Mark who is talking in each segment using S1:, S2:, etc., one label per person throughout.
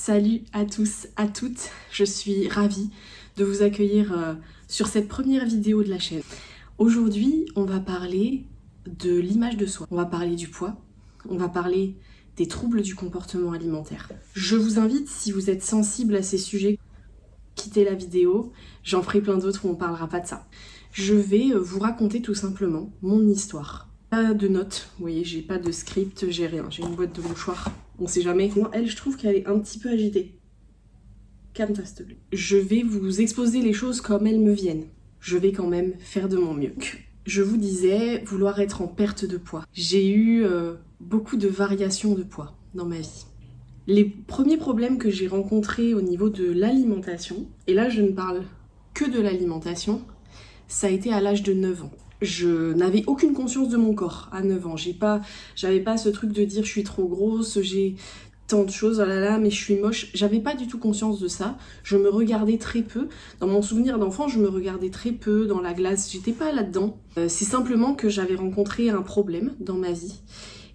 S1: Salut à tous, à toutes, je suis ravie de vous accueillir sur cette première vidéo de la chaîne. Aujourd'hui, on va parler de l'image de soi, on va parler du poids, on va parler des troubles du comportement alimentaire. Je vous invite, si vous êtes sensible à ces sujets, quittez la vidéo, j'en ferai plein d'autres où on parlera pas de ça. Je vais vous raconter tout simplement mon histoire. Pas de notes, vous voyez, j'ai pas de script, j'ai rien, j'ai une boîte de mouchoirs. On sait jamais. Moi, elle, je trouve qu'elle est un petit peu agitée. Calme-toi, s'il te plaît. Je vais vous exposer les choses comme elles me viennent. Je vais quand même faire de mon mieux. Je vous disais vouloir être en perte de poids. J'ai eu beaucoup de variations de poids dans ma vie. Les premiers problèmes que j'ai rencontrés au niveau de l'alimentation, et là je ne parle que de l'alimentation, ça a été à l'âge de 9 ans. Je n'avais aucune conscience de mon corps à 9 ans. J'avais pas ce truc de dire je suis trop grosse, j'ai tant de choses, oh là là, mais je suis moche. J'avais pas du tout conscience de ça. Je me regardais très peu. Dans mon souvenir d'enfant, je me regardais très peu dans la glace. J'étais pas là-dedans. C'est simplement que j'avais rencontré un problème dans ma vie.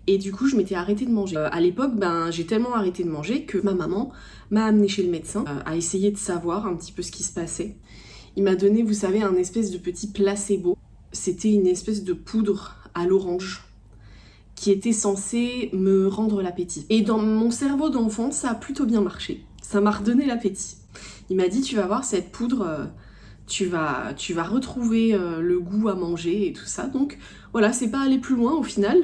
S1: Et du coup, je m'étais arrêtée de manger. À l'époque, j'ai tellement arrêté de manger que ma maman m'a amenée chez le médecin, a essayé de savoir un petit peu ce qui se passait. Il m'a donné, vous savez, un espèce de petit placebo. C'était une espèce de poudre à l'orange qui était censée me rendre l'appétit. Et dans mon cerveau d'enfant, ça a plutôt bien marché. Ça m'a redonné l'appétit. Il m'a dit, tu vas voir cette poudre, tu vas retrouver le goût à manger et tout ça. Donc voilà, c'est pas aller plus loin au final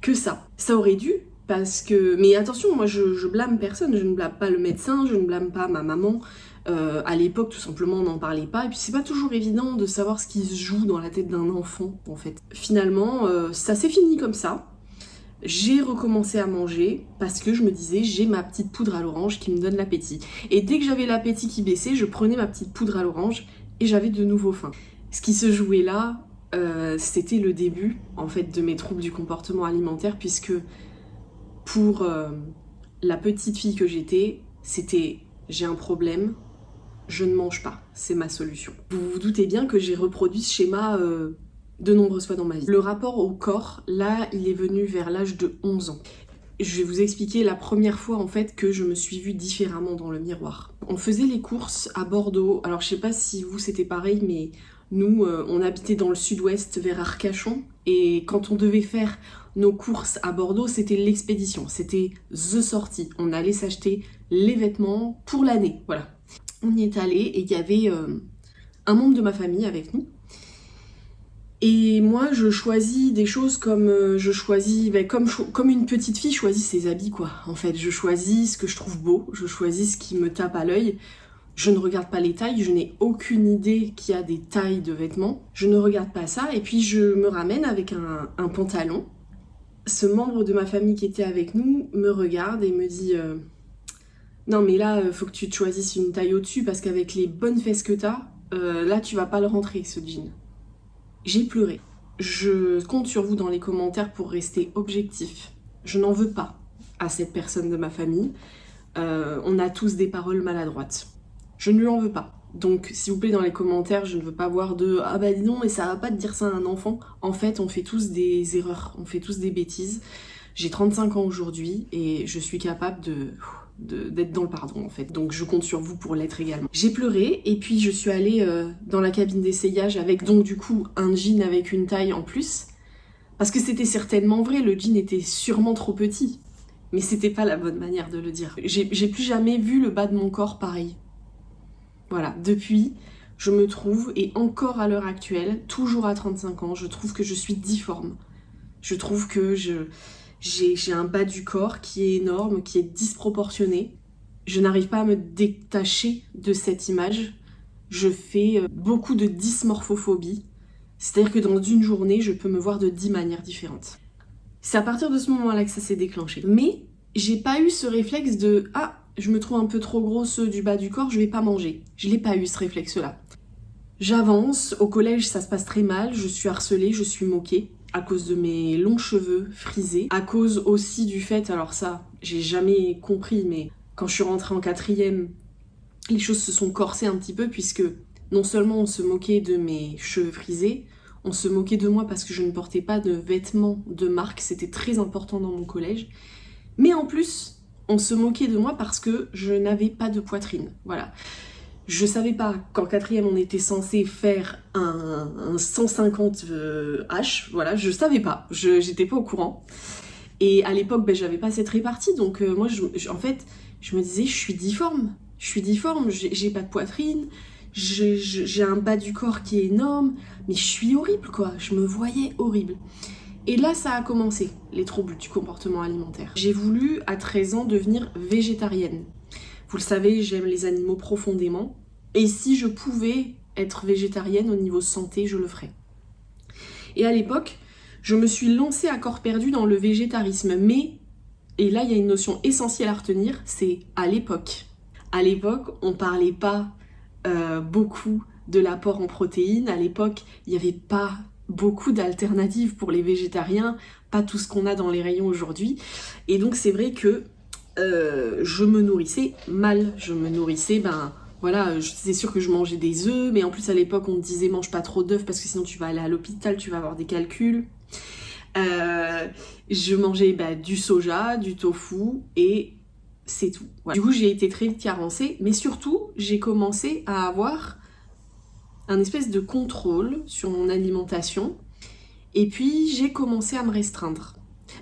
S1: que ça. Ça aurait dû, parce que... Mais attention, moi je blâme personne, je ne blâme pas le médecin, je ne blâme pas ma maman. À l'époque, tout simplement, on n'en parlait pas. Et puis, c'est pas toujours évident de savoir ce qui se joue dans la tête d'un enfant, en fait. Finalement, ça s'est fini comme ça. J'ai recommencé à manger parce que je me disais, j'ai ma petite poudre à l'orange qui me donne l'appétit. Et dès que j'avais l'appétit qui baissait, je prenais ma petite poudre à l'orange et j'avais de nouveau faim. Ce qui se jouait là, c'était le début, en fait, de mes troubles du comportement alimentaire, puisque pour la petite fille que j'étais, c'était « j'ai un problème ». Je ne mange pas, c'est ma solution. Vous vous doutez bien que j'ai reproduit ce schéma de nombreuses fois dans ma vie. Le rapport au corps, là, il est venu vers l'âge de 11 ans. Je vais vous expliquer la première fois en fait que je me suis vue différemment dans le miroir. On faisait les courses à Bordeaux. Alors je sais pas si vous c'était pareil, mais nous, on habitait dans le sud-ouest vers Arcachon. Et quand on devait faire nos courses à Bordeaux, c'était l'expédition, c'était the sortie. On allait s'acheter les vêtements pour l'année, voilà. On y est allé et il y avait un membre de ma famille avec nous. Et moi, je choisis des choses comme comme une petite fille choisit ses habits, quoi. En fait, je choisis ce que je trouve beau, je choisis ce qui me tape à l'œil. Je ne regarde pas les tailles, je n'ai aucune idée qu'il y a des tailles de vêtements. Je ne regarde pas ça et puis je me ramène avec un pantalon. Ce membre de ma famille qui était avec nous me regarde et me dit... Non mais là, faut que tu te choisisses une taille au-dessus parce qu'avec les bonnes fesses que t'as, là tu vas pas le rentrer ce jean. J'ai pleuré. Je compte sur vous dans les commentaires pour rester objectif. Je n'en veux pas à cette personne de ma famille. On a tous des paroles maladroites. Je ne lui en veux pas. Donc s'il vous plaît dans les commentaires, je ne veux pas voir de « Ah bah dis non mais ça va pas te dire ça à un enfant ». En fait, on fait tous des erreurs, on fait tous des bêtises. J'ai 35 ans aujourd'hui et je suis capable d'être dans le pardon en fait, donc je compte sur vous pour l'être également. J'ai pleuré et puis je suis allée dans la cabine d'essayage avec donc du coup un jean avec une taille en plus, parce que c'était certainement vrai, le jean était sûrement trop petit, mais c'était pas la bonne manière de le dire. J'ai plus jamais vu le bas de mon corps pareil. Voilà, depuis je me trouve, et encore à l'heure actuelle, toujours à 35 ans, je trouve que je suis difforme. Je trouve que j'ai un bas du corps qui est énorme, qui est disproportionné. Je n'arrive pas à me détacher de cette image. Je fais beaucoup de dysmorphophobie. C'est-à-dire que dans une journée, je peux me voir de 10 manières différentes. C'est à partir de ce moment-là que ça s'est déclenché. Mais j'ai pas eu ce réflexe de « Ah, je me trouve un peu trop grosse du bas du corps, je vais pas manger ». Je l'ai pas eu ce réflexe-là. J'avance, au collège ça se passe très mal, je suis harcelée, je suis moquée à cause de mes longs cheveux frisés, à cause aussi du fait, alors ça, j'ai jamais compris, mais quand je suis rentrée en 4e, les choses se sont corsées un petit peu, puisque non seulement on se moquait de mes cheveux frisés, on se moquait de moi parce que je ne portais pas de vêtements de marque, c'était très important dans mon collège, mais en plus, on se moquait de moi parce que je n'avais pas de poitrine. Voilà. Je savais pas qu'en 4e on était censé faire un 150 H, voilà, je savais pas, j'étais pas au courant. Et à l'époque, ben, j'avais pas cette répartie, donc moi, en fait, je me disais, je suis difforme, j'ai pas de poitrine, j'ai un bas du corps qui est énorme, mais je suis horrible, quoi, je me voyais horrible. Et là, ça a commencé, les troubles du comportement alimentaire. J'ai voulu, à 13 ans, devenir végétarienne. Vous le savez, j'aime les animaux profondément, et si je pouvais être végétarienne au niveau santé, je le ferais. Et à l'époque, je me suis lancée à corps perdu dans le végétarisme, mais, et là il y a une notion essentielle à retenir, c'est à l'époque. À l'époque, on parlait pas beaucoup de l'apport en protéines, à l'époque, il n'y avait pas beaucoup d'alternatives pour les végétariens, pas tout ce qu'on a dans les rayons aujourd'hui, et donc c'est vrai que je me nourrissais mal, voilà, c'est sûr que je mangeais des œufs, mais en plus à l'époque on me disait mange pas trop d'œufs parce que sinon tu vas aller à l'hôpital, tu vas avoir des calculs. Je mangeais du soja, du tofu et c'est tout. Voilà. Du coup j'ai été très vite carencée, mais surtout j'ai commencé à avoir un espèce de contrôle sur mon alimentation et puis j'ai commencé à me restreindre.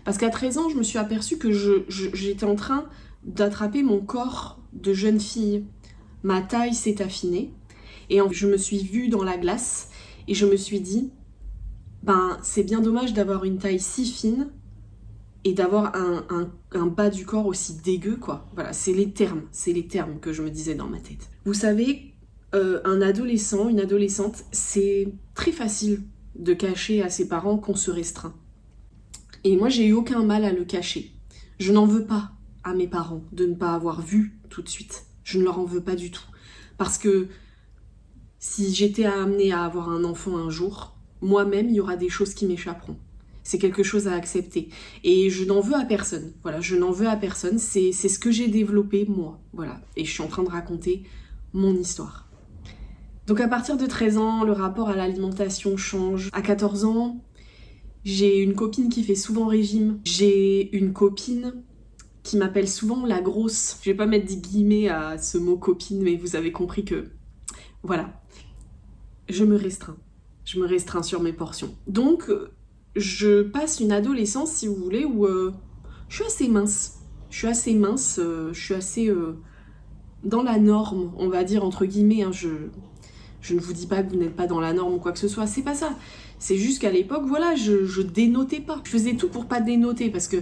S1: Parce qu'à 13 ans je me suis aperçue que j'étais en train d'attraper mon corps de jeune fille. Ma taille s'est affinée et je me suis vue dans la glace et je me suis dit c'est bien dommage d'avoir une taille si fine et d'avoir un bas du corps aussi dégueu, quoi. Voilà, c'est les termes que je me disais dans ma tête. Vous savez, un adolescent, une adolescente, c'est très facile de cacher à ses parents qu'on se restreint. Et moi, j'ai eu aucun mal à le cacher. Je n'en veux pas à mes parents de ne pas avoir vu tout de suite. Je ne leur en veux pas du tout. Parce que si j'étais amenée à avoir un enfant un jour, moi-même, il y aura des choses qui m'échapperont. C'est quelque chose à accepter. Et je n'en veux à personne. Voilà, je n'en veux à personne. C'est ce que j'ai développé, moi. Voilà. Et je suis en train de raconter mon histoire. Donc à partir de 13 ans, le rapport à l'alimentation change. À 14 ans, j'ai une copine qui fait souvent régime. J'ai une copine qui m'appelle souvent la grosse. Je vais pas mettre des guillemets à ce mot copine, mais vous avez compris que, voilà, je me restreins sur mes portions. Donc, je passe une adolescence, si vous voulez, où je suis assez mince. Je suis assez dans la norme, on va dire, entre guillemets. Hein, je ne vous dis pas que vous n'êtes pas dans la norme ou quoi que ce soit, c'est pas ça. C'est juste qu'à l'époque, voilà, je dénotais pas. Je faisais tout pour pas dénoter, parce que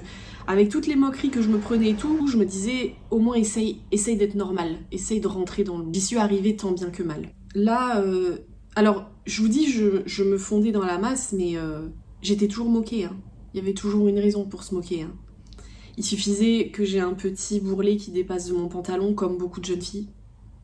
S1: avec toutes les moqueries que je me prenais et tout, je me disais, au moins essaye d'être normal, essaye de rentrer dans le... J'y suis arrivée tant bien que mal. Là, alors, je vous dis, je me fondais dans la masse, mais j'étais toujours moquée. Hein. Il y avait toujours une raison pour se moquer. Hein. Il suffisait que j'ai un petit bourrelet qui dépasse de mon pantalon, comme beaucoup de jeunes filles.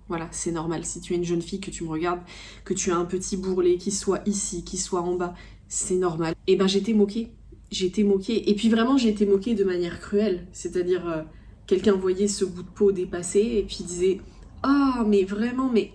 S1: Voilà, c'est normal. Si tu es une jeune fille, que tu me regardes, que tu as un petit bourrelet qui soit ici, qui soit en bas, c'est normal. Et j'étais moquée. Et puis vraiment, j'ai été moquée de manière cruelle. C'est-à-dire, quelqu'un voyait ce bout de peau dépasser et puis disait « Ah, mais vraiment, mais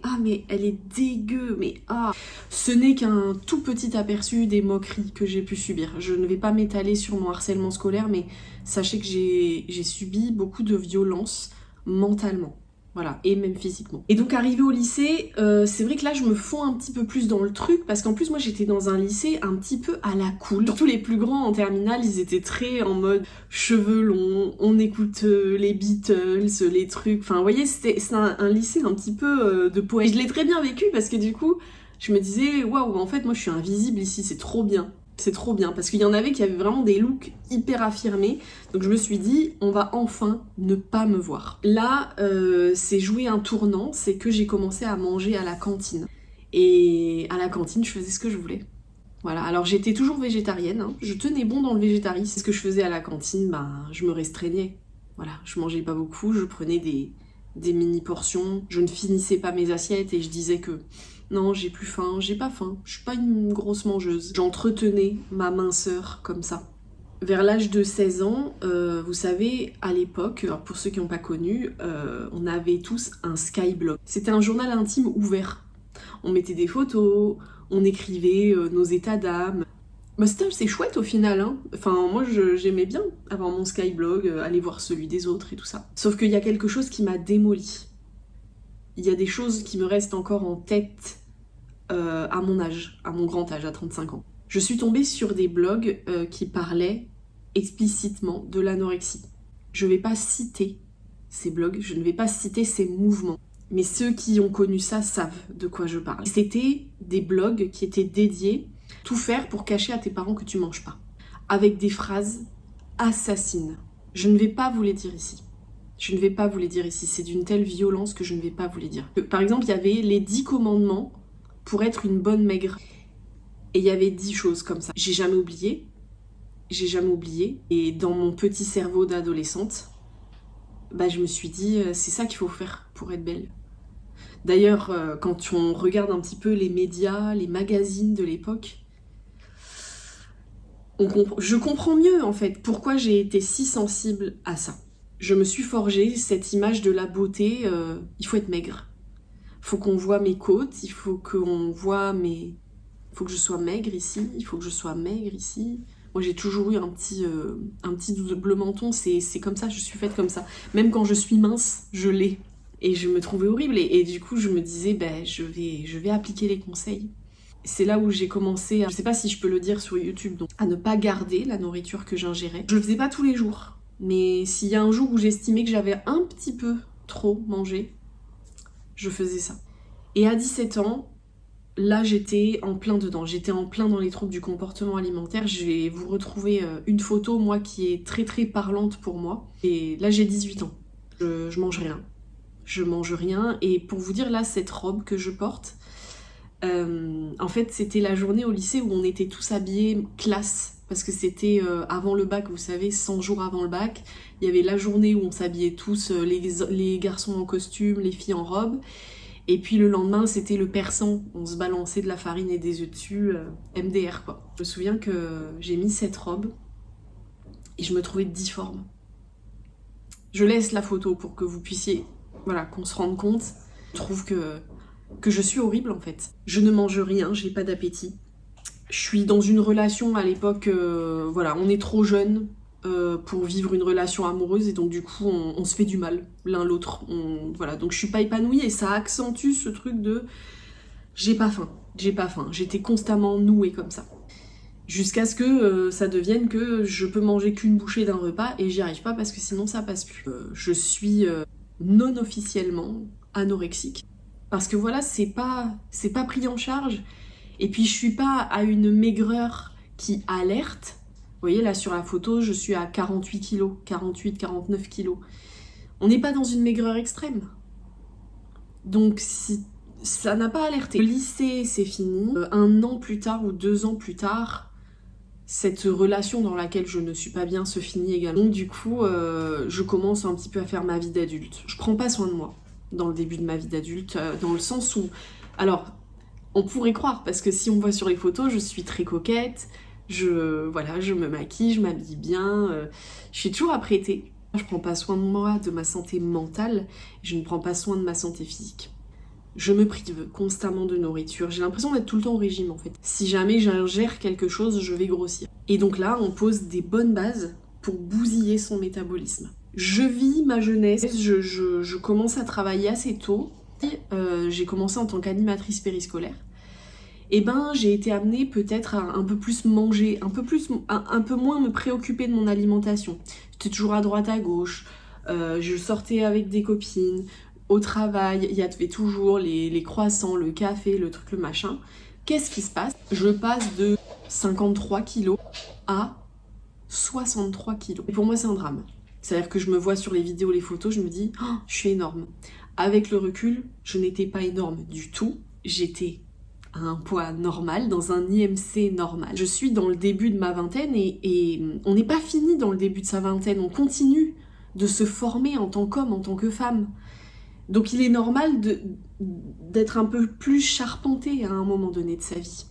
S1: elle est dégueu, mais ah !» Ce n'est qu'un tout petit aperçu des moqueries que j'ai pu subir. Je ne vais pas m'étaler sur mon harcèlement scolaire, mais sachez que j'ai subi beaucoup de violence mentalement. Voilà, et même physiquement. Et donc arrivé au lycée, c'est vrai que là je me fonds un petit peu plus dans le truc, parce qu'en plus moi j'étais dans un lycée un petit peu à la cool. Surtout les plus grands en terminale, ils étaient très en mode cheveux longs, on écoute les Beatles, les trucs, enfin vous voyez, c'est un lycée un petit peu de poète. Je l'ai très bien vécu parce que du coup, je me disais, waouh, en fait moi je suis invisible ici, c'est trop bien. C'est trop bien, parce qu'il y en avait qui avaient vraiment des looks hyper affirmés. Donc je me suis dit, on va enfin ne pas me voir. Là, c'est joué un tournant, c'est que j'ai commencé à manger à la cantine. Et à la cantine, je faisais ce que je voulais. Voilà, alors j'étais toujours végétarienne, hein. Je tenais bon dans le végétarisme. Ce que je faisais à la cantine, je me restreignais. Voilà, je mangeais pas beaucoup, je prenais des mini-portions. Je ne finissais pas mes assiettes et je disais que... Non, j'ai plus faim, j'ai pas faim, je suis pas une grosse mangeuse. J'entretenais ma minceur comme ça. Vers l'âge de 16 ans, vous savez, à l'époque, pour ceux qui n'ont pas connu, on avait tous un Skyblog. C'était un journal intime ouvert. On mettait des photos, on écrivait nos états d'âme. Bah c'est chouette au final, hein. Enfin, moi j'aimais bien avoir mon Skyblog, aller voir celui des autres et tout ça. Sauf qu'il y a quelque chose qui m'a démoli. Il y a des choses qui me restent encore en tête à mon âge, à mon grand âge, à 35 ans. Je suis tombée sur des blogs qui parlaient explicitement de l'anorexie. Je ne vais pas citer ces blogs, je ne vais pas citer ces mouvements. Mais ceux qui ont connu ça savent de quoi je parle. C'était des blogs qui étaient dédiés à tout faire pour cacher à tes parents que tu manges pas. Avec des phrases assassines. Je ne vais pas vous les dire ici. Je ne vais pas vous les dire ici. C'est d'une telle violence que je ne vais pas vous les dire. Par exemple, il y avait les 10 commandements pour être une bonne maigre. Et il y avait 10 choses comme ça. J'ai jamais oublié. J'ai jamais oublié. Et dans mon petit cerveau d'adolescente, bah, je me suis dit, c'est ça qu'il faut faire pour être belle. D'ailleurs, quand on regarde un petit peu les médias, les magazines de l'époque, je comprends mieux en fait pourquoi j'ai été si sensible à ça. Je me suis forgé cette image de la beauté, il faut être maigre. Il faut qu'on voit mes côtes, il faut qu'on voit mes... Il faut que je sois maigre ici, il faut que je sois maigre ici. Moi j'ai toujours eu un petit bleu menton, c'est comme ça, je suis faite comme ça. Même quand je suis mince, je l'ai. Et je me trouvais horrible et du coup je me disais ben, je vais appliquer les conseils. C'est là où j'ai commencé, je sais pas si je peux le dire sur YouTube, donc, à ne pas garder la nourriture que j'ingérais. Je le faisais pas tous les jours, mais s'il y a un jour où j'estimais que j'avais un petit peu trop mangé, je faisais ça. Et à 17 ans, là j'étais en plein dedans, j'étais en plein dans les troubles du comportement alimentaire. Je vais vous retrouver une photo, moi, qui est très très parlante pour moi. Et là j'ai 18 ans, je mange rien. Je mange rien, et pour vous dire là, cette robe que je porte, en fait c'était la journée au lycée où on était tous habillés classe, parce que c'était avant le bac, vous savez, 100 jours avant le bac, il y avait la journée où on s'habillait tous, les garçons en costume, les filles en robe, et puis le lendemain c'était le persan, on se balançait de la farine et des œufs dessus, MDR quoi. Je me souviens que j'ai mis cette robe, et je me trouvais difforme. Je laisse la photo pour que vous puissiez... Voilà, qu'on se rende compte. Je trouve que je suis horrible en fait. Je ne mange rien, j'ai pas d'appétit. Je suis dans une relation à l'époque, voilà, on est trop jeune pour vivre une relation amoureuse et donc du coup on se fait du mal l'un l'autre. Voilà, donc je suis pas épanouie et ça accentue ce truc de j'ai pas faim. J'étais constamment nouée comme ça. Jusqu'à ce que ça devienne que je peux manger qu'une bouchée d'un repas et j'y arrive pas parce que sinon ça passe plus. Je suis... non officiellement anorexique. Parce que voilà, c'est pas pris en charge. Et puis je suis pas à une maigreur qui alerte. Vous voyez là sur la photo, je suis à 48 kilos, 48-49 kilos. On n'est pas dans une maigreur extrême. Donc si ça n'a pas alerté. Le lycée, c'est fini. 1 an plus tard ou 2 ans plus tard, cette relation dans laquelle je ne suis pas bien se finit également. Donc du coup, je commence un petit peu à faire ma vie d'adulte. Je prends pas soin de moi dans le début de ma vie d'adulte, dans le sens où... Alors, on pourrait croire, parce que si on voit sur les photos, je suis très coquette, voilà, je me maquille, je m'habille bien, je suis toujours apprêtée. Je prends pas soin de moi, de ma santé mentale, je ne prends pas soin de ma santé physique. Je me prive constamment de nourriture. J'ai l'impression d'être tout le temps au régime en fait. Si jamais j'ingère quelque chose, je vais grossir. Et donc là, on pose des bonnes bases pour bousiller son métabolisme. Je vis ma jeunesse, je commence à travailler assez tôt. J'ai commencé en tant qu'animatrice périscolaire. Et ben j'ai été amenée peut-être à un peu plus manger, un peu moins me préoccuper de mon alimentation. J'étais toujours à droite à gauche, je sortais avec des copines. Au travail, il y avait toujours les croissants, le café, le truc, le machin. Qu'est-ce qui se passe? Je passe de 53 kilos à 63 kilos. Et pour moi, c'est un drame. C'est-à-dire que je me vois sur les vidéos, les photos, je me dis oh, je suis énorme. Avec le recul, je n'étais pas énorme du tout. J'étais à un poids normal, dans un IMC normal. Je suis dans le début de ma vingtaine et on n'est pas fini dans le début de sa vingtaine. On continue de se former en tant qu'homme, en tant que femme. Donc il est normal d'être un peu plus charpenté à un moment donné de sa vie.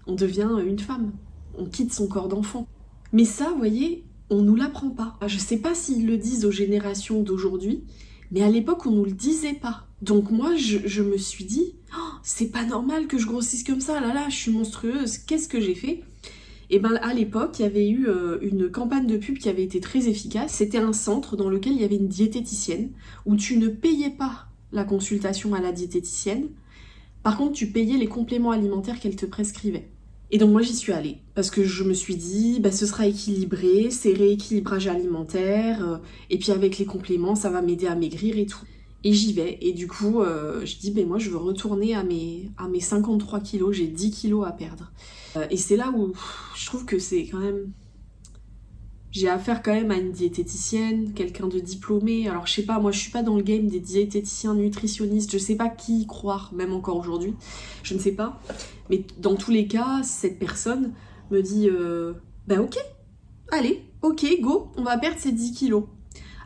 S1: On devient une femme, on quitte son corps d'enfant. Mais ça, vous voyez, on nous l'apprend pas. Je sais pas s'ils le disent aux générations d'aujourd'hui, mais à l'époque on nous le disait pas. Donc moi je me suis dit, oh, c'est pas normal que je grossisse comme ça, là je suis monstrueuse, qu'est-ce que j'ai fait? Et ben à l'époque, il y avait eu une campagne de pub qui avait été très efficace. C'était un centre dans lequel il y avait une diététicienne, où tu ne payais pas la consultation à la diététicienne. Par contre, tu payais les compléments alimentaires qu'elle te prescrivait. Et donc moi j'y suis allée, parce que je me suis dit, bah, ce sera équilibré, c'est rééquilibrage alimentaire, et puis avec les compléments, ça va m'aider à maigrir et tout. Et j'y vais, et du coup, je dis, ben moi je veux retourner à mes 53 kilos, j'ai 10 kilos à perdre. Et c'est là où je trouve que c'est quand même... J'ai affaire quand même à une diététicienne, quelqu'un de diplômé. Alors je sais pas, moi je suis pas dans le game des diététiciens nutritionnistes, je sais pas qui y croire, même encore aujourd'hui, je ne sais pas. Mais dans tous les cas, cette personne me dit bah ok, allez, ok, go, on va perdre ces 10 kilos.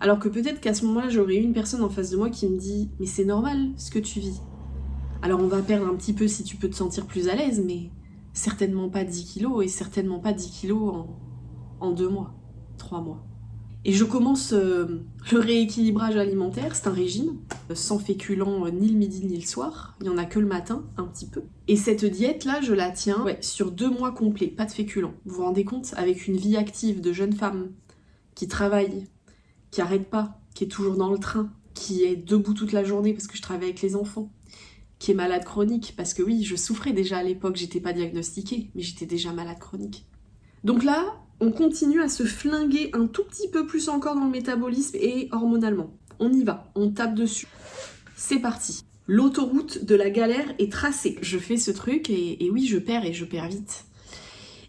S1: Alors que peut-être qu'à ce moment-là, j'aurais eu une personne en face de moi qui me dit mais c'est normal ce que tu vis. Alors on va perdre un petit peu si tu peux te sentir plus à l'aise, mais certainement pas 10 kilos et certainement pas 10 kilos en 2 mois. 3 mois. Et je commence le rééquilibrage alimentaire, c'est un régime, sans féculents ni le midi ni le soir, il n'y en a que le matin, un petit peu. Et cette diète-là, je la tiens sur 2 mois complets, pas de féculents. Vous vous rendez compte, avec une vie active de jeune femme qui travaille, qui arrête pas, qui est toujours dans le train, qui est debout toute la journée parce que je travaille avec les enfants, qui est malade chronique, parce que oui, je souffrais déjà à l'époque, j'étais pas diagnostiquée, mais j'étais déjà malade chronique. Donc là, on continue à se flinguer un tout petit peu plus encore dans le métabolisme et hormonalement. On y va, on tape dessus. C'est parti. L'autoroute de la galère est tracée. Je fais ce truc et oui, je perds et je perds vite.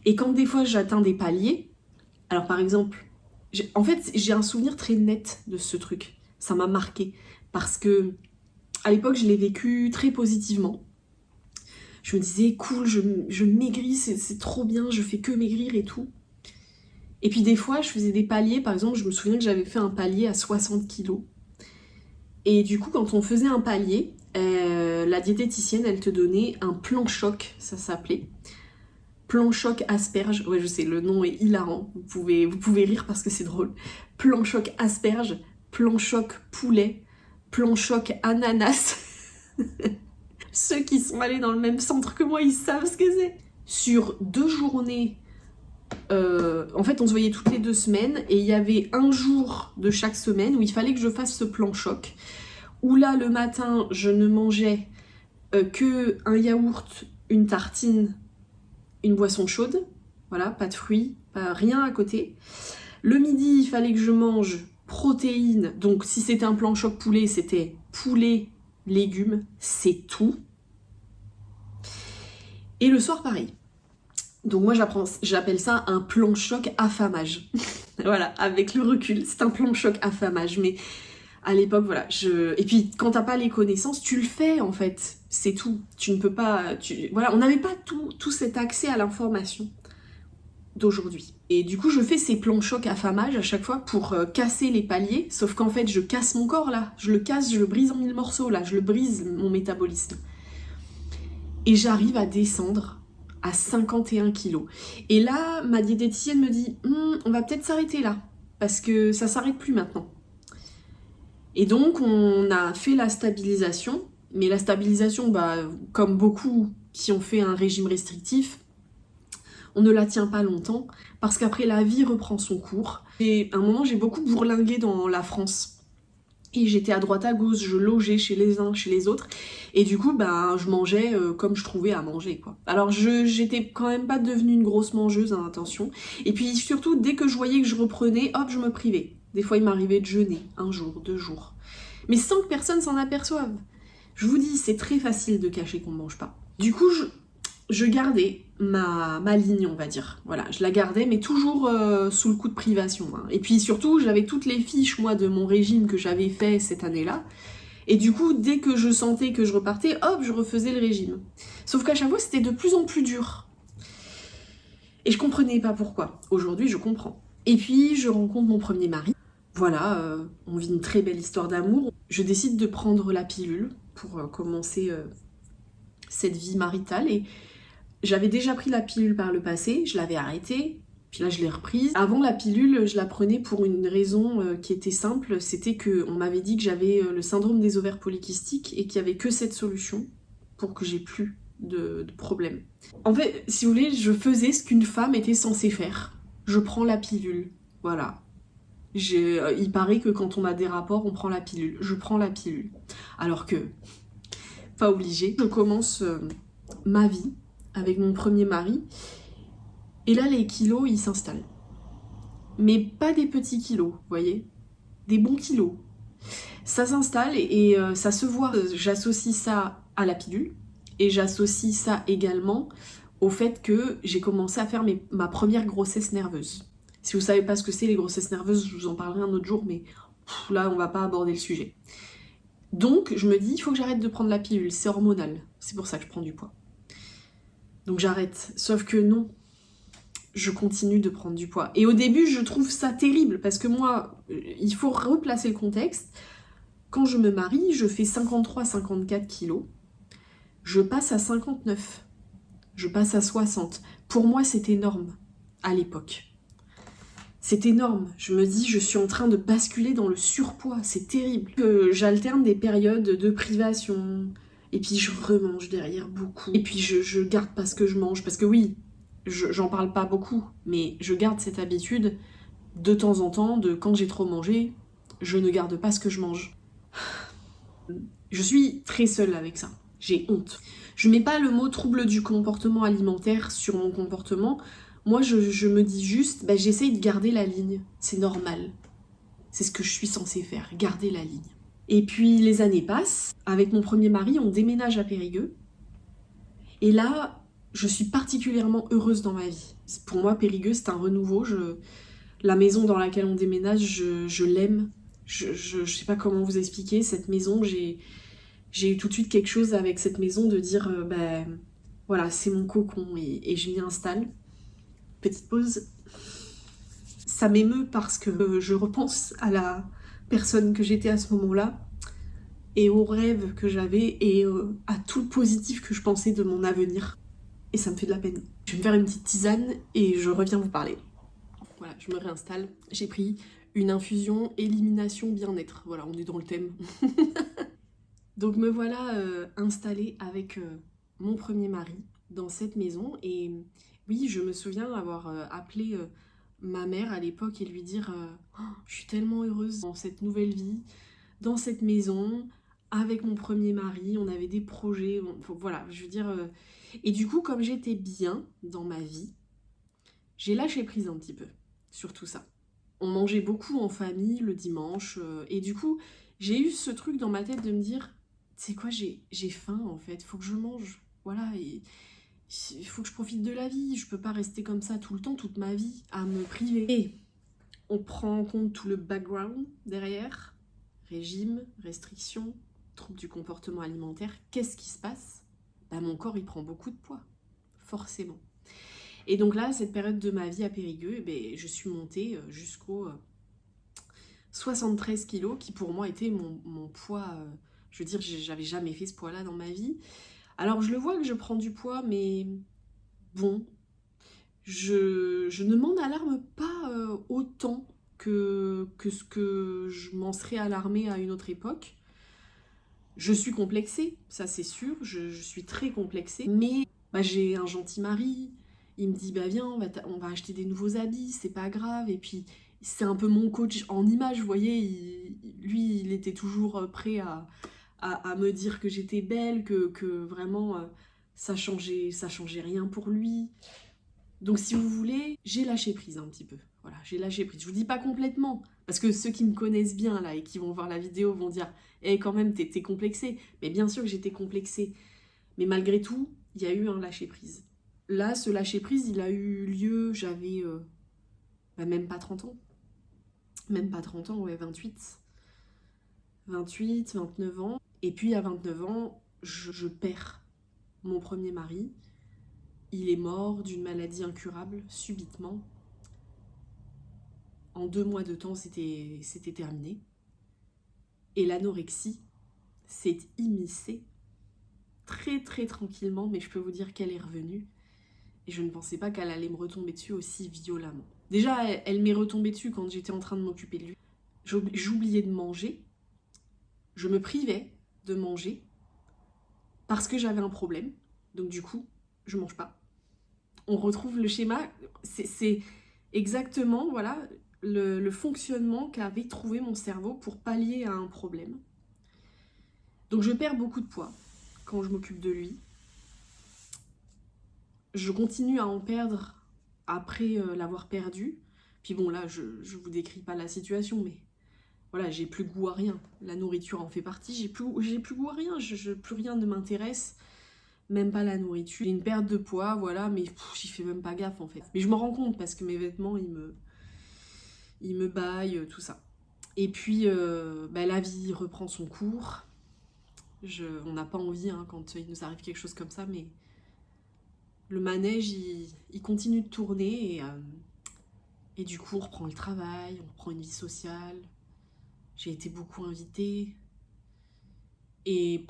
S1: Et quand des fois j'atteins des paliers, alors par exemple, j'ai un souvenir très net de ce truc. Ça m'a marqué parce que à l'époque, je l'ai vécu très positivement. Je me disais, cool, je maigris, c'est trop bien, je fais que maigrir et tout. Et puis des fois, je faisais des paliers, par exemple, je me souviens que j'avais fait un palier à 60 kilos. Et du coup, quand on faisait un palier, la diététicienne, elle te donnait un plan choc, ça s'appelait. Plan choc asperge, ouais je sais, le nom est hilarant, vous pouvez rire parce que c'est drôle. Plan choc asperge, plan choc poulet, plan choc ananas. Ceux qui sont allés dans le même centre que moi, ils savent ce que c'est. Sur 2 journées, en fait on se voyait toutes les 2 semaines et il y avait un jour de chaque semaine où il fallait que je fasse ce plan choc. Où là le matin je ne mangeais que un yaourt, une tartine, une boisson chaude. Voilà, pas de fruits, rien à côté. Le midi il fallait que je mange protéines. Donc si c'était un plan choc poulet, c'était poulet, légumes, c'est tout. Et le soir, pareil. Donc moi, j'appelle ça un plan choc affamage. Voilà, avec le recul, c'est un plan choc affamage. Mais à l'époque, voilà. Et puis, quand t'as pas les connaissances, tu le fais, en fait. C'est tout. Tu ne peux pas... Voilà, on n'avait pas tout cet accès à l'information d'aujourd'hui. Et du coup, je fais ces plans choc affamage à chaque fois pour casser les paliers, sauf qu'en fait, je casse mon corps, là. Je le casse, je le brise en 1000 morceaux, là. Je le brise, mon métabolisme. Et j'arrive à descendre à 51 kilos. Et là, ma diététicienne me dit on va peut-être s'arrêter là, parce que ça s'arrête plus maintenant. Et donc, on a fait la stabilisation, mais la stabilisation, comme beaucoup qui ont fait un régime restrictif, on ne la tient pas longtemps, parce qu'après, la vie reprend son cours. Et à un moment, j'ai beaucoup bourlingué dans la France. Et j'étais à droite à gauche, je logeais chez les uns, chez les autres. Et du coup, je mangeais comme je trouvais à manger, quoi. Alors, j'étais quand même pas devenue une grosse mangeuse, hein, attention. Et puis, surtout, dès que je voyais que je reprenais, hop, je me privais. Des fois, il m'arrivait de jeûner, 1 jour, 2 jours. Mais sans que personne s'en aperçoive. Je vous dis, c'est très facile de cacher qu'on ne mange pas. Du coup, je gardais ma ligne, on va dire. Voilà, je la gardais, mais toujours sous le coup de privation. Hein. Et puis surtout, j'avais toutes les fiches, moi, de mon régime que j'avais fait cette année-là. Et du coup, dès que je sentais que je repartais, hop, je refaisais le régime. Sauf qu'à chaque fois, c'était de plus en plus dur. Et je comprenais pas pourquoi. Aujourd'hui, je comprends. Et puis, je rencontre mon premier mari. Voilà, on vit une très belle histoire d'amour. Je décide de prendre la pilule pour commencer cette vie maritale. Et j'avais déjà pris la pilule par le passé, je l'avais arrêtée, puis là je l'ai reprise. Avant la pilule, je la prenais pour une raison qui était simple, c'était qu'on m'avait dit que j'avais le syndrome des ovaires polykystiques et qu'il n'y avait que cette solution pour que j'ai plus de problème. En fait, si vous voulez, je faisais ce qu'une femme était censée faire. Je prends la pilule, voilà. Il paraît que quand on a des rapports, on prend la pilule. Je prends la pilule. Alors que, pas obligé. Je commence ma vie avec mon premier mari. Et là, les kilos, ils s'installent. Mais pas des petits kilos, vous voyez. Des bons kilos. Ça s'installe et ça se voit. J'associe ça à la pilule. Et j'associe ça également au fait que j'ai commencé à faire ma première grossesse nerveuse. Si vous savez pas ce que c'est les grossesses nerveuses, je vous en parlerai un autre jour, mais là on va pas aborder le sujet. Donc je me dis, il faut que j'arrête de prendre la pilule, c'est hormonal, c'est pour ça que je prends du poids. Donc j'arrête, sauf que non, je continue de prendre du poids. Et au début je trouve ça terrible, parce que moi, il faut replacer le contexte. Quand je me marie, je fais 53-54 kilos, je passe à 59, je passe à 60. Pour moi c'est énorme à l'époque. C'est énorme, je me dis, je suis en train de basculer dans le surpoids, c'est terrible. J'alterne des périodes de privation, et puis je remange derrière beaucoup. Et puis je garde pas ce que je mange, parce que oui, j'en parle pas beaucoup, mais je garde cette habitude de temps en temps, de quand j'ai trop mangé, je ne garde pas ce que je mange. Je suis très seule avec ça, j'ai honte. Je mets pas le mot trouble du comportement alimentaire sur mon comportement. Moi, je me dis juste, j'essaye de garder la ligne. C'est normal. C'est ce que je suis censée faire, garder la ligne. Et puis, les années passent. Avec mon premier mari, on déménage à Périgueux. Et là, je suis particulièrement heureuse dans ma vie. Pour moi, Périgueux, c'est un renouveau. La maison dans laquelle on déménage, je l'aime. Je sais pas comment vous expliquer. Cette maison, j'ai eu tout de suite quelque chose avec cette maison de dire, voilà, c'est mon cocon et je m'y installe. Petite pause. Ça m'émeut parce que je repense à la personne que j'étais à ce moment-là et aux rêves que j'avais et à tout le positif que je pensais de mon avenir. Et ça me fait de la peine. Je vais me faire une petite tisane et je reviens vous parler. Voilà, je me réinstalle. J'ai pris une infusion élimination bien-être. Voilà, on est dans le thème. Donc me voilà installée avec mon premier mari dans cette maison et oui, je me souviens avoir appelé ma mère à l'époque et lui dire oh, je suis tellement heureuse dans cette nouvelle vie, dans cette maison, avec mon premier mari, on avait des projets, voilà, je veux dire... Et du coup, comme j'étais bien dans ma vie, j'ai lâché prise un petit peu sur tout ça. On mangeait beaucoup en famille le dimanche et du coup, j'ai eu ce truc dans ma tête de me dire, tu sais quoi, j'ai faim en fait, faut que je mange, voilà, et... il faut que je profite de la vie, je peux pas rester comme ça tout le temps, toute ma vie, à me priver. Et on prend en compte tout le background derrière, régime, restriction, trouble du comportement alimentaire. Qu'est-ce qui se passe ? Mon corps, il prend beaucoup de poids, forcément. Et donc là, cette période de ma vie à Périgueux, je suis montée jusqu'aux 73 kilos, qui pour moi était mon poids, je veux dire, j'avais jamais fait ce poids-là dans ma vie. Alors je le vois que je prends du poids, mais bon, je ne m'en alarme pas autant que ce que je m'en serais alarmée à une autre époque. Je suis complexée, ça c'est sûr, je suis très complexée, mais j'ai un gentil mari, il me dit viens, on va acheter des nouveaux habits, c'est pas grave, et puis c'est un peu mon coach en image, vous voyez, lui il était toujours prêt à me dire que j'étais belle, que vraiment ça changeait rien pour lui. Donc si vous voulez, j'ai lâché prise un petit peu. Voilà, j'ai lâché prise. Je vous dis pas complètement, parce que ceux qui me connaissent bien là et qui vont voir la vidéo vont dire quand même t'es complexée. Mais bien sûr que j'étais complexée. Mais malgré tout, il y a eu un lâcher prise. Là, ce lâcher prise, il a eu lieu, j'avais même pas 30 ans. Même pas 30 ans, ouais, 28, 29 ans. Et puis à 29 ans, je perds mon premier mari. Il est mort d'une maladie incurable, subitement. En 2 mois de temps, c'était terminé. Et l'anorexie s'est immiscée très très tranquillement, mais je peux vous dire qu'elle est revenue. Et je ne pensais pas qu'elle allait me retomber dessus aussi violemment. Déjà, elle m'est retombée dessus quand j'étais en train de m'occuper de lui. J'oubliais de manger. Je me privais de manger parce que j'avais un problème. Donc du coup, je mange pas. On retrouve le schéma, c'est exactement voilà, le fonctionnement qu'avait trouvé mon cerveau pour pallier à un problème. Donc je perds beaucoup de poids quand je m'occupe de lui. Je continue à en perdre après l'avoir perdu. Puis bon, là, je vous décris pas la situation, mais voilà, j'ai plus goût à rien. La nourriture en fait partie, j'ai plus goût à rien, plus rien ne m'intéresse, même pas la nourriture. J'ai une perte de poids, voilà, mais j'y fais même pas gaffe en fait. Mais je m'en rends compte parce que mes vêtements, ils me baillent, tout ça. Et puis, la vie reprend son cours. On n'a pas envie hein, quand il nous arrive quelque chose comme ça, mais le manège, il continue de tourner et du coup, on reprend le travail, on reprend une vie sociale. J'ai été beaucoup invitée et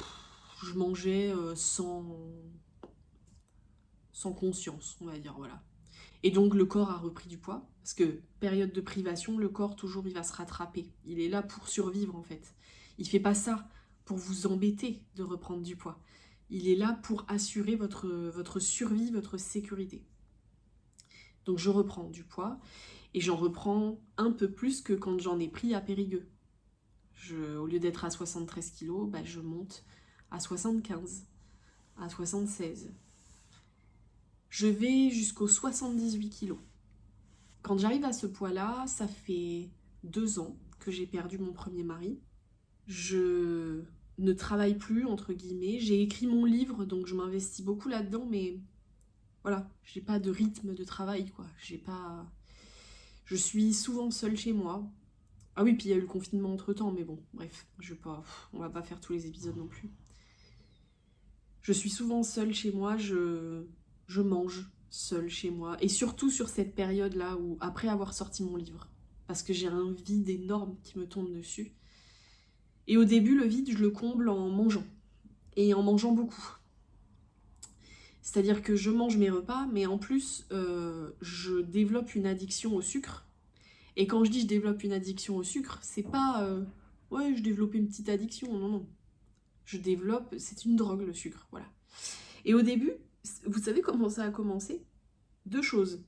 S1: je mangeais sans conscience, on va dire, voilà. Et donc le corps a repris du poids, parce que période de privation, le corps toujours il va se rattraper. Il est là pour survivre en fait. Il fait pas ça pour vous embêter de reprendre du poids. Il est là pour assurer votre survie, votre sécurité. Donc je reprends du poids et j'en reprends un peu plus que quand j'en ai pris à Périgueux. Au lieu d'être à 73 kg, je monte à 75, à 76. Je vais jusqu'aux 78 kg. Quand j'arrive à ce poids-là, ça fait 2 ans que j'ai perdu mon premier mari. Je ne travaille plus, entre guillemets. J'ai écrit mon livre, donc je m'investis beaucoup là-dedans, mais voilà, j'ai pas de rythme de travail, quoi. Je suis souvent seule chez moi. Ah oui, puis il y a eu le confinement entre-temps, mais bon, bref, on va pas faire tous les épisodes non plus. Je suis souvent seule chez moi, je mange seule chez moi. Et surtout sur cette période-là où, après avoir sorti mon livre, parce que j'ai un vide énorme qui me tombe dessus. Et au début, le vide, je le comble en mangeant. Et en mangeant beaucoup. C'est-à-dire que je mange mes repas, mais en plus, je développe une addiction au sucre. Et quand je dis je développe une addiction au sucre, c'est pas ouais, je développe une petite addiction, non, non. C'est une drogue le sucre, voilà. Et au début, vous savez comment ça a commencé? 2 choses.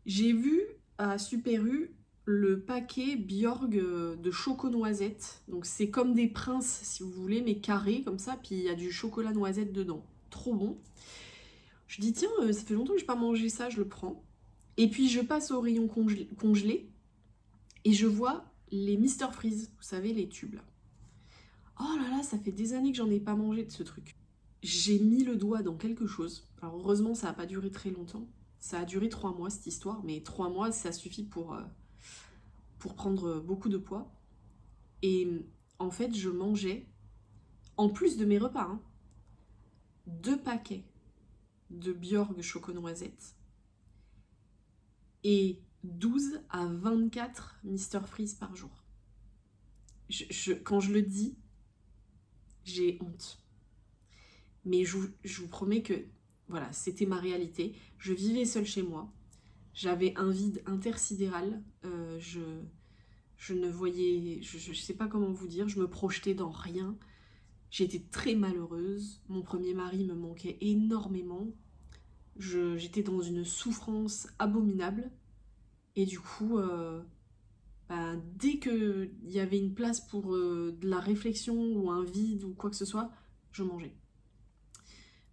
S1: J'ai vu à Super U le paquet Bjorg de choco-noisette. Donc c'est comme des princes, si vous voulez, mais carrés comme ça, puis il y a du chocolat noisette dedans. Trop bon. Je dis tiens, ça fait longtemps que je n'ai pas mangé ça, je le prends. Et puis je passe au rayon congelé et je vois les Mister Freeze, vous savez, les tubes là. Oh là là, ça fait des années que j'en ai pas mangé de ce truc. J'ai mis le doigt dans quelque chose. Alors heureusement, ça n'a pas duré très longtemps. Ça a duré 3 mois cette histoire, mais 3 mois, ça suffit pour prendre beaucoup de poids. Et en fait, je mangeais, en plus de mes repas, 2 paquets de Bjorg choco-noisette et 12 à 24 Mister Freeze par jour. Quand je le dis, j'ai honte. Mais je vous promets que voilà, c'était ma réalité. Je vivais seule chez moi. J'avais un vide intersidéral. Je ne voyais... Je sais pas comment vous dire. Je me projetais dans rien. J'étais très malheureuse. Mon premier mari me manquait énormément. J'étais dans une souffrance abominable. Et du coup, dès qu'il y avait une place pour de la réflexion ou un vide ou quoi que ce soit, je mangeais.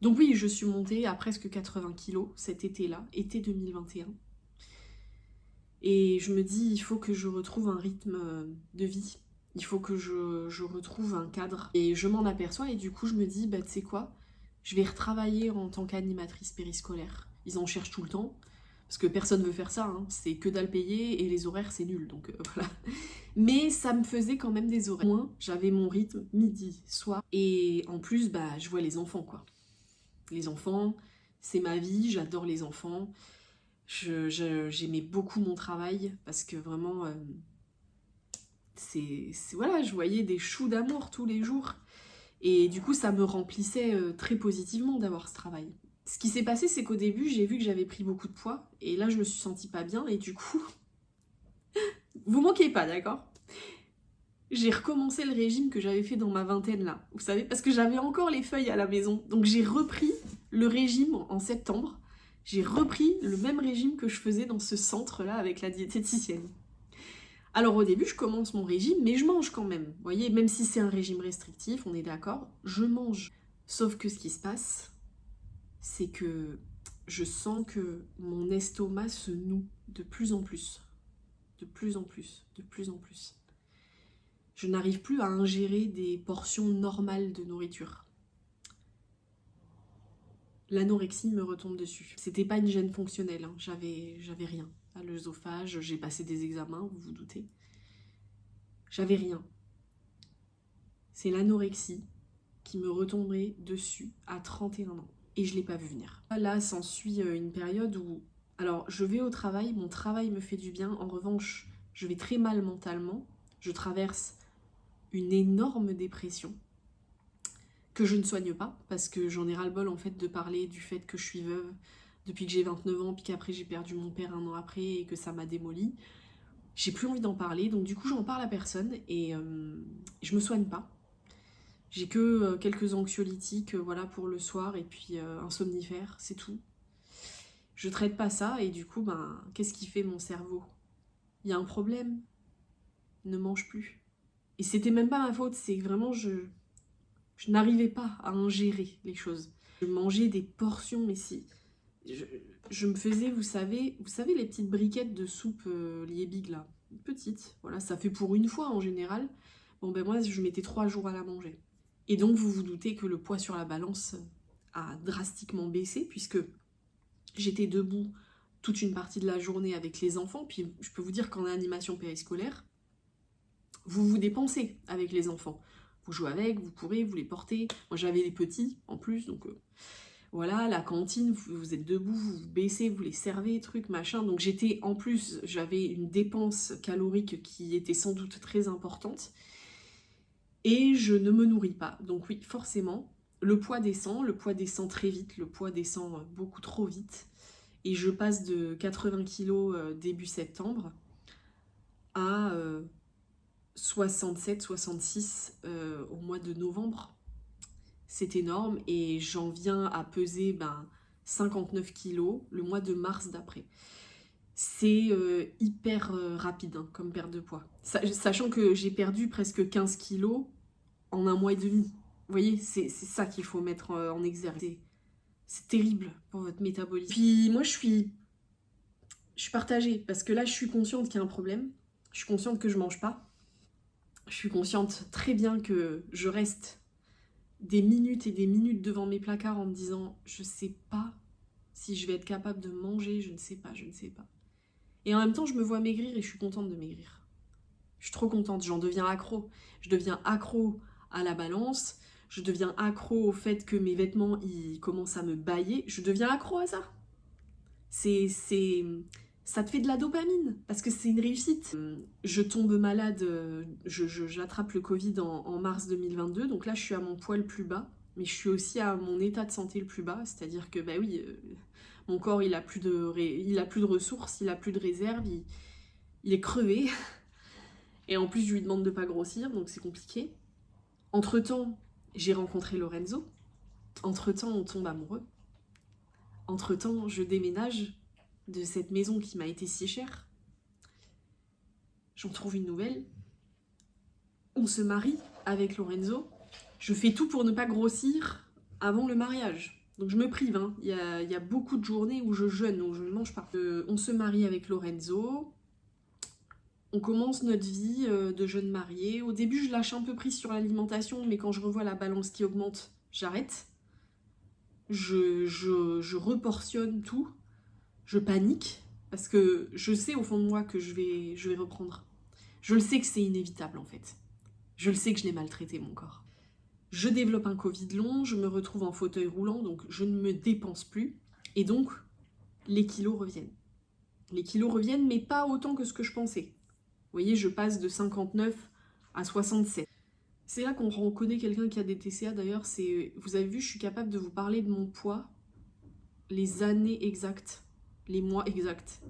S1: Donc oui, je suis montée à presque 80 kilos cet été-là, été 2021. Et je me dis, il faut que je retrouve un rythme de vie. Il faut que je retrouve un cadre. Et je m'en aperçois et du coup, je me dis, tu sais quoi, je vais retravailler en tant qu'animatrice périscolaire. Ils en cherchent tout le temps, parce que personne veut faire ça, c'est que dalle payée et les horaires, c'est nul, donc voilà. Mais ça me faisait quand même des horaires. Moi, j'avais mon rythme midi, soir. Et en plus, je vois les enfants, quoi. Les enfants, c'est ma vie, j'adore les enfants. J'aimais beaucoup mon travail parce que vraiment, voilà, je voyais des choux d'amour tous les jours. Et du coup, ça me remplissait très positivement d'avoir ce travail. Ce qui s'est passé, c'est qu'au début, j'ai vu que j'avais pris beaucoup de poids. Et là, je me suis sentie pas bien. Et du coup, vous manquez pas, d'accord? J'ai recommencé le régime que j'avais fait dans ma vingtaine là. Vous savez, parce que j'avais encore les feuilles à la maison. Donc j'ai repris le régime en septembre. J'ai repris le même régime que je faisais dans ce centre-là avec la diététicienne. Alors au début, je commence mon régime, mais je mange quand même. Vous voyez, même si c'est un régime restrictif, on est d'accord, je mange. Sauf que ce qui se passe, c'est que je sens que mon estomac se noue de plus en plus. De plus en plus, de plus en plus. Je n'arrive plus à ingérer des portions normales de nourriture. L'anorexie me retombe dessus. C'était pas une gêne fonctionnelle, hein. J'avais rien. À l'œsophage, j'ai passé des examens, vous vous doutez. J'avais rien. C'est l'anorexie qui me retombait dessus à 31 ans. Et je l'ai pas vu venir. Là, s'ensuit une période où... Alors, je vais au travail, mon travail me fait du bien. En revanche, je vais très mal mentalement. Je traverse une énorme dépression que je ne soigne pas, parce que j'en ai ras-le-bol en fait de parler du fait que je suis veuve depuis que j'ai 29 ans, puis qu'après j'ai perdu mon père un an après et que ça m'a démolie. J'ai plus envie d'en parler, donc du coup j'en parle à personne et je me soigne pas. J'ai que quelques anxiolytiques voilà, pour le soir et puis un somnifère, c'est tout. Je traite pas ça et du coup, ben, qu'est-ce qui fait mon cerveau? Il y a un problème, ne mange plus. Et c'était même pas ma faute, c'est que vraiment je n'arrivais pas à ingérer les choses. Je mangeais des portions, mais si... Je me faisais, vous savez les petites briquettes de soupe liebig là, petites, voilà, ça fait pour une fois en général. Bon ben moi je mettais 3 jours à la manger. Et donc vous vous doutez que le poids sur la balance a drastiquement baissé puisque j'étais debout toute une partie de la journée avec les enfants, puis je peux vous dire qu'en animation périscolaire, vous vous dépensez avec les enfants. Vous jouez avec, vous courez, vous les portez. Moi j'avais les petits en plus, donc... Voilà, la cantine, vous êtes debout, vous vous baissez, vous les servez, truc, machin. Donc j'étais, en plus, j'avais une dépense calorique qui était sans doute très importante. Et je ne me nourris pas. Donc oui, forcément, le poids descend très vite, le poids descend beaucoup trop vite. Et je passe de 80 kg début septembre à 67, 66 au mois de novembre. C'est énorme et j'en viens à peser 59 kilos le mois de mars d'après. C'est hyper rapide hein, comme perte de poids. Sachant que j'ai perdu presque 15 kilos en un mois et demi. Vous voyez, c'est ça qu'il faut mettre en exergue. C'est terrible pour votre métabolisme. Puis moi je suis partagée parce que là je suis consciente qu'il y a un problème. Je suis consciente que je mange pas. Je suis consciente très bien que je reste des minutes et des minutes devant mes placards en me disant je sais pas si je vais être capable de manger, je ne sais pas. Et en même temps je me vois maigrir et je suis contente de maigrir. Je suis trop contente, j'en deviens accro. Je deviens accro à la balance, je deviens accro au fait que mes vêtements ils commencent à me bâiller, je deviens accro à ça. Ça te fait de la dopamine, parce que c'est une réussite. Je tombe malade, j'attrape le Covid en mars 2022, donc là je suis à mon poids le plus bas, mais je suis aussi à mon état de santé le plus bas, c'est-à-dire que mon corps il a plus de ressources, il a plus de réserve, il est crevé, et en plus je lui demande de pas grossir, donc c'est compliqué. Entre-temps, j'ai rencontré Lorenzo, entre-temps on tombe amoureux, entre-temps je déménage de cette maison qui m'a été si chère. J'en trouve une nouvelle. On se marie avec Lorenzo. Je fais tout pour ne pas grossir avant le mariage. Donc je me prive. Hein. Il y a beaucoup de journées où je jeûne, où je ne mange pas. On se marie avec Lorenzo. On commence notre vie de jeune mariée. Au début, je lâche un peu prise sur l'alimentation, mais quand je revois la balance qui augmente, j'arrête. Je reportionne tout. Je panique parce que je sais au fond de moi que je vais reprendre. Je le sais que c'est inévitable en fait. Je le sais que je l'ai maltraité mon corps. Je développe un Covid long, je me retrouve en fauteuil roulant, donc je ne me dépense plus. Et donc, les kilos reviennent. Les kilos reviennent, mais pas autant que ce que je pensais. Vous voyez, je passe de 59 à 67. C'est là qu'on reconnaît quelqu'un qui a des TCA d'ailleurs. Vous avez vu, je suis capable de vous parler de mon poids, les années exactes. Les mois exacts.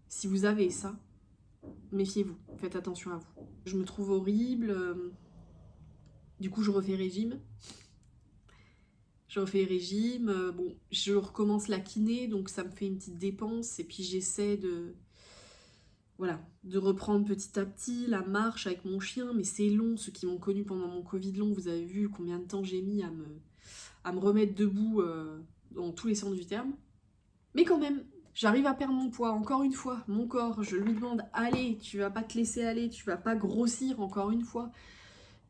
S1: Si vous avez ça, méfiez-vous, faites attention à vous. Je me trouve horrible, du coup je refais régime. je refais régime, bon, je recommence la kiné, donc ça me fait une petite dépense, et puis j'essaie de, voilà, de reprendre petit à petit la marche avec mon chien, mais c'est long, ceux qui m'ont connu pendant mon Covid long, vous avez vu combien de temps j'ai mis à me remettre debout dans tous les sens du terme. Mais quand même, j'arrive à perdre mon poids, encore une fois, mon corps, je lui demande, allez, tu vas pas te laisser aller, tu vas pas grossir, encore une fois,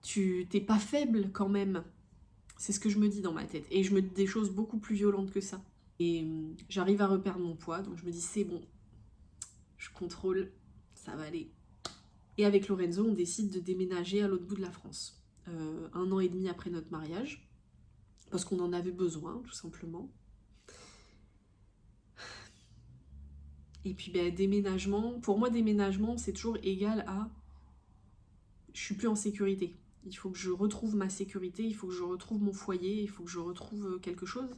S1: t'es pas faible quand même. C'est ce que je me dis dans ma tête. Et je me dis des choses beaucoup plus violentes que ça. Et j'arrive à reperdre mon poids, donc je me dis c'est bon, je contrôle, ça va aller. Et avec Lorenzo, on décide de déménager à l'autre bout de la France. 1 an et demi après notre mariage, parce qu'on en avait besoin, tout simplement. Et puis déménagement, pour moi déménagement c'est toujours égal à je suis plus en sécurité. Il faut que je retrouve ma sécurité, il faut que je retrouve mon foyer, il faut que je retrouve quelque chose.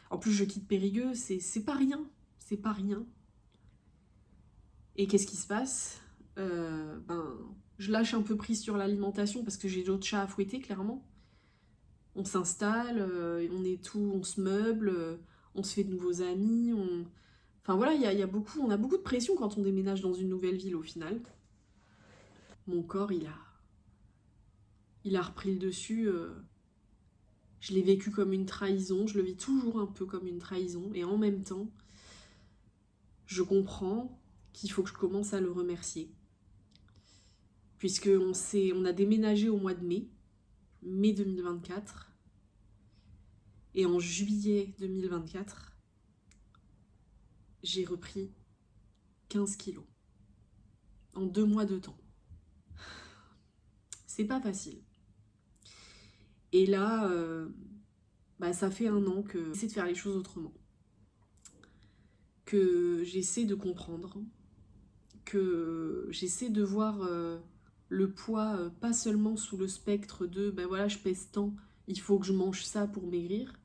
S1: En plus je quitte Périgueux, c'est pas rien, c'est pas rien. Et qu'est-ce qui se passe? Je lâche un peu prise sur l'alimentation parce que j'ai d'autres chats à fouetter clairement. On s'installe, on est tout, on se meuble, on se fait de nouveaux amis, Enfin voilà, on a beaucoup de pression quand on déménage dans une nouvelle ville au final. Mon corps, il a repris le dessus. Je l'ai vécu comme une trahison, je le vis toujours un peu comme une trahison. Et en même temps, je comprends qu'il faut que je commence à le remercier. On a déménagé au mois de mai 2024. Et en juillet 2024, j'ai repris 15 kilos. En 2 mois de temps. C'est pas facile. Et là, ça fait 1 an que j'essaie de faire les choses autrement. Que j'essaie de comprendre. Que j'essaie de voir le poids pas seulement sous le spectre de voilà, je pèse tant, il faut que je mange ça pour maigrir.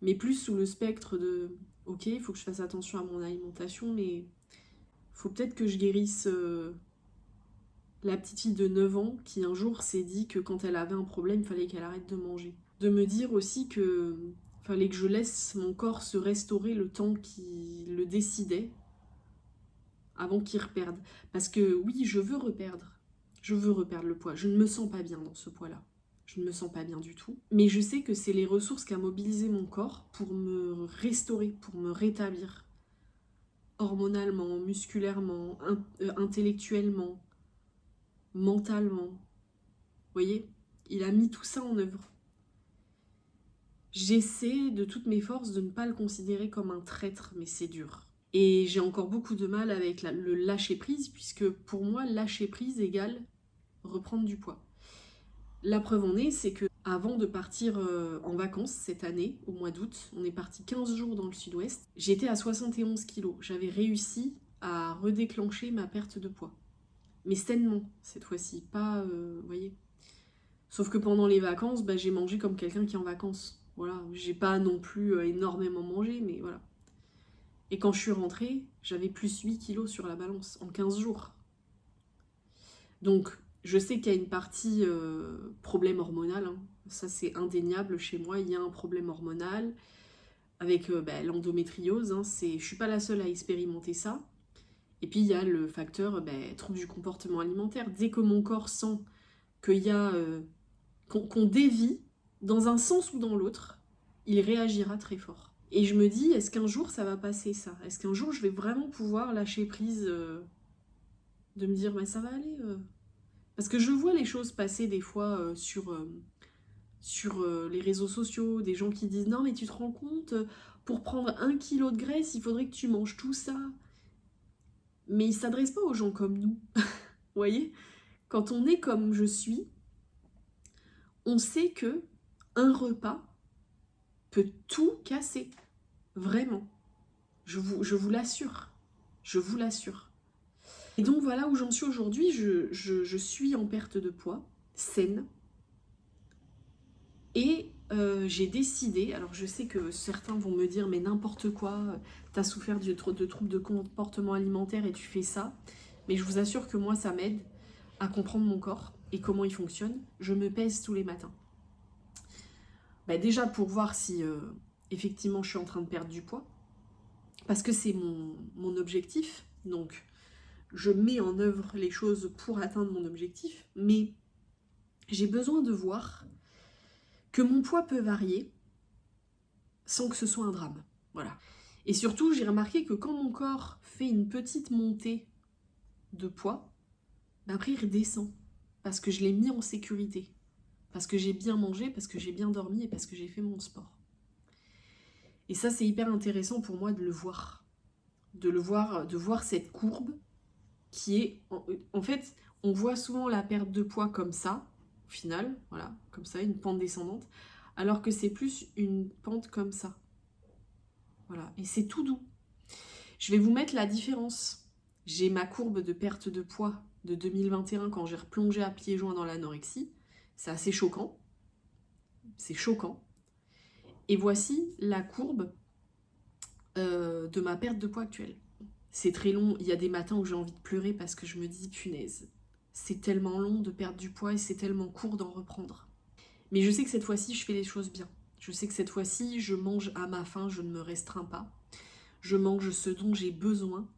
S1: Mais plus sous le spectre de ok, il faut que je fasse attention à mon alimentation, mais faut peut-être que je guérisse la petite fille de 9 ans qui un jour s'est dit que quand elle avait un problème, il fallait qu'elle arrête de manger. De me dire aussi que fallait que je laisse mon corps se restaurer le temps qu'il le décidait avant qu'il reperde. Parce que oui, je veux reperdre le poids. Je ne me sens pas bien dans ce poids-là. Je ne me sens pas bien du tout. Mais je sais que c'est les ressources qu'a mobilisé mon corps pour me restaurer, pour me rétablir. Hormonalement, musculairement, intellectuellement, mentalement. Vous voyez, il a mis tout ça en œuvre. J'essaie de toutes mes forces de ne pas le considérer comme un traître, mais c'est dur. Et j'ai encore beaucoup de mal avec le lâcher prise, puisque pour moi, lâcher prise égale reprendre du poids. La preuve en est, c'est que avant de partir en vacances cette année, au mois d'août, on est parti 15 jours dans le sud-ouest, j'étais à 71 kilos. J'avais réussi à redéclencher ma perte de poids. Mais sainement, cette fois-ci, pas, vous voyez. Sauf que pendant les vacances, j'ai mangé comme quelqu'un qui est en vacances. Voilà, j'ai pas non plus énormément mangé, mais voilà. Et quand je suis rentrée, j'avais plus 8 kilos sur la balance en 15 jours. Donc, je sais qu'il y a une partie problème hormonal, hein. Ça c'est indéniable chez moi, il y a un problème hormonal avec l'endométriose, hein. Je suis pas la seule à expérimenter ça. Et puis il y a le facteur trouble du comportement alimentaire. Dès que mon corps sent qu'il y a qu'on dévie dans un sens ou dans l'autre, il réagira très fort. Et je me dis, est-ce qu'un jour ça va passer ça? Est-ce qu'un jour je vais vraiment pouvoir lâcher prise de me dire ça va aller Parce que je vois les choses passer des fois sur les réseaux sociaux, des gens qui disent non mais tu te rends compte, pour prendre 1 kilo de graisse, il faudrait que tu manges tout ça. Mais ils ne s'adressent pas aux gens comme nous. Vous voyez? Quand on est comme je suis, on sait que un repas peut tout casser. Vraiment. Je vous l'assure. Je vous l'assure. Et donc voilà où j'en suis aujourd'hui. Je suis en perte de poids, saine. Et j'ai décidé, alors je sais que certains vont me dire mais n'importe quoi, t'as souffert de troubles de comportement alimentaire et tu fais ça. Mais je vous assure que moi ça m'aide à comprendre mon corps et comment il fonctionne. Je me pèse tous les matins. Déjà pour voir si effectivement je suis en train de perdre du poids, parce que c'est mon objectif, donc je mets en œuvre les choses pour atteindre mon objectif, mais j'ai besoin de voir que mon poids peut varier sans que ce soit un drame. Voilà. Et surtout, j'ai remarqué que quand mon corps fait une petite montée de poids, après il redescend, parce que je l'ai mis en sécurité, parce que j'ai bien mangé, parce que j'ai bien dormi et parce que j'ai fait mon sport. Et ça, c'est hyper intéressant pour moi de le voir. De voir cette courbe qui est... En fait, on voit souvent la perte de poids comme ça, au final, voilà, comme ça, une pente descendante, alors que c'est plus une pente comme ça. Voilà, et c'est tout doux. Je vais vous mettre la différence. J'ai ma courbe de perte de poids de 2021 quand j'ai replongé à pieds joints dans l'anorexie. C'est assez choquant. C'est choquant. Et voici la courbe de ma perte de poids actuelle. C'est très long. Il y a des matins où j'ai envie de pleurer parce que je me dis, punaise, c'est tellement long de perdre du poids et c'est tellement court d'en reprendre. Mais je sais que cette fois-ci, je fais les choses bien. Je sais que cette fois-ci, je mange à ma faim, je ne me restreins pas. Je mange ce dont j'ai besoin,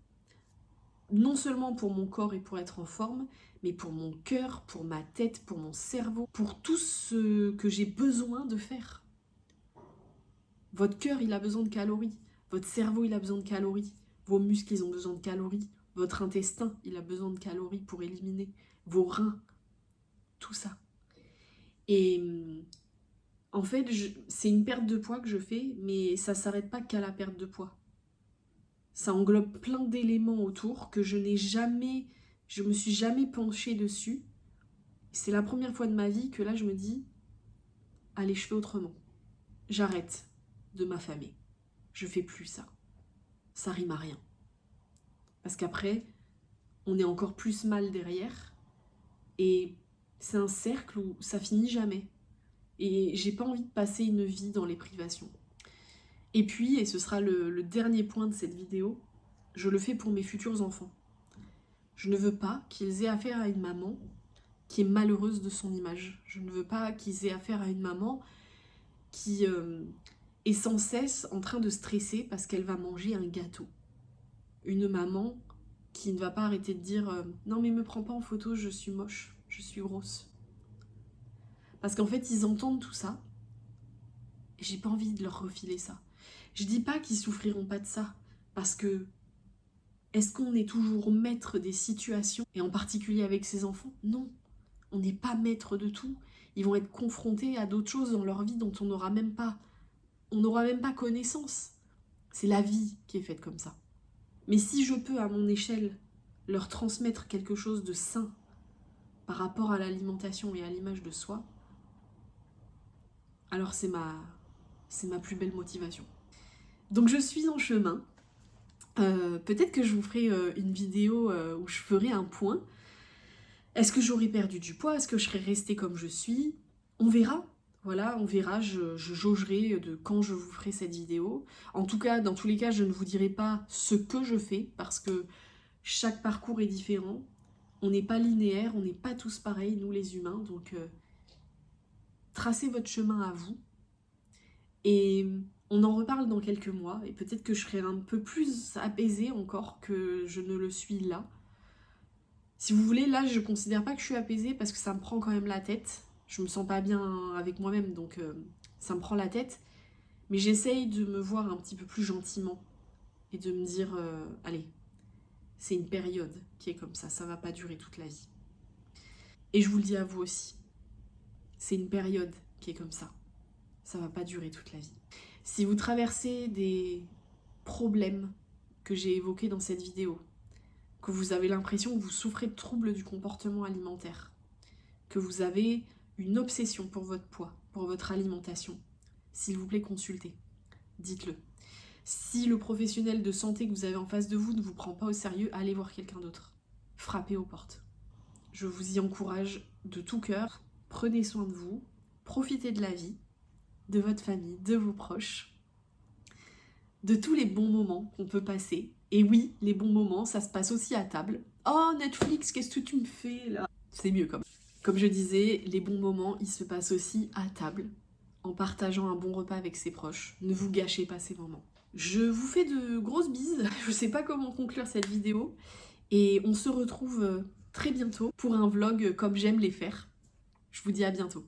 S1: non seulement pour mon corps et pour être en forme, mais pour mon cœur, pour ma tête, pour mon cerveau, pour tout ce que j'ai besoin de faire. Votre cœur, il a besoin de calories. Votre cerveau, il a besoin de calories. Vos muscles, ils ont besoin de calories. Votre intestin, il a besoin de calories pour éliminer. Vos reins, tout ça. Et en fait, c'est une perte de poids que je fais, mais ça s'arrête pas qu'à la perte de poids. Ça englobe plein d'éléments autour que je me suis jamais penchée dessus. C'est la première fois de ma vie que là, je me dis, allez, je fais autrement. J'arrête de m'affamer. Je fais plus ça. Ça rime à rien. Parce qu'après, on est encore plus mal derrière. Et c'est un cercle où ça finit jamais. Et j'ai pas envie de passer une vie dans les privations. Et puis, et ce sera le dernier point de cette vidéo, je le fais pour mes futurs enfants. Je ne veux pas qu'ils aient affaire à une maman qui est malheureuse de son image. Je ne veux pas qu'ils aient affaire à une maman qui est sans cesse en train de stresser parce qu'elle va manger un gâteau. Une maman qui ne va pas arrêter de dire non mais me prends pas en photo, je suis moche, je suis grosse. Parce qu'en fait ils entendent tout ça et j'ai pas envie de leur refiler ça. Je dis pas qu'ils souffriront pas de ça, parce que est-ce qu'on est toujours maître des situations, et en particulier avec ses enfants? Non, on n'est pas maître de tout. Ils vont être confrontés à d'autres choses dans leur vie dont on n'aura même pas connaissance. C'est la vie qui est faite comme ça. Mais si je peux, à mon échelle, leur transmettre quelque chose de sain par rapport à l'alimentation et à l'image de soi, alors c'est ma plus belle motivation. Donc je suis en chemin. Peut-être que je vous ferai une vidéo où je ferai un point. Est-ce que j'aurais perdu du poids? Est-ce que je serais restée comme je suis? On verra. Voilà, on verra. Je jaugerai de quand je vous ferai cette vidéo. En tout cas, dans tous les cas, je ne vous dirai pas ce que je fais parce que chaque parcours est différent. On n'est pas linéaire, on n'est pas tous pareils, nous les humains. Donc, tracez votre chemin à vous. Et on en reparle dans quelques mois. Et peut-être que je serai un peu plus apaisée encore que je ne le suis là. Si vous voulez, là, je considère pas que je suis apaisée parce que ça me prend quand même la tête. Je me sens pas bien avec moi-même, donc ça me prend la tête. Mais j'essaye de me voir un petit peu plus gentiment et de me dire, allez, c'est une période qui est comme ça va pas durer toute la vie. Et je vous le dis à vous aussi, c'est une période qui est comme ça va pas durer toute la vie. Si vous traversez des problèmes que j'ai évoqués dans cette vidéo, que vous avez l'impression que vous souffrez de troubles du comportement alimentaire, que vous avez une obsession pour votre poids, pour votre alimentation, s'il vous plaît, consultez. Dites-le. Si le professionnel de santé que vous avez en face de vous ne vous prend pas au sérieux, allez voir quelqu'un d'autre. Frappez aux portes. Je vous y encourage de tout cœur. Prenez soin de vous. Profitez de la vie, de votre famille, de vos proches, de tous les bons moments qu'on peut passer. Et oui, les bons moments, ça se passe aussi à table. Oh, Netflix, qu'est-ce que tu me fais là? C'est mieux comme je disais, les bons moments, ils se passent aussi à table, en partageant un bon repas avec ses proches. Ne vous gâchez pas ces moments. Je vous fais de grosses bises, je sais pas comment conclure cette vidéo, et on se retrouve très bientôt pour un vlog comme j'aime les faire. Je vous dis à bientôt.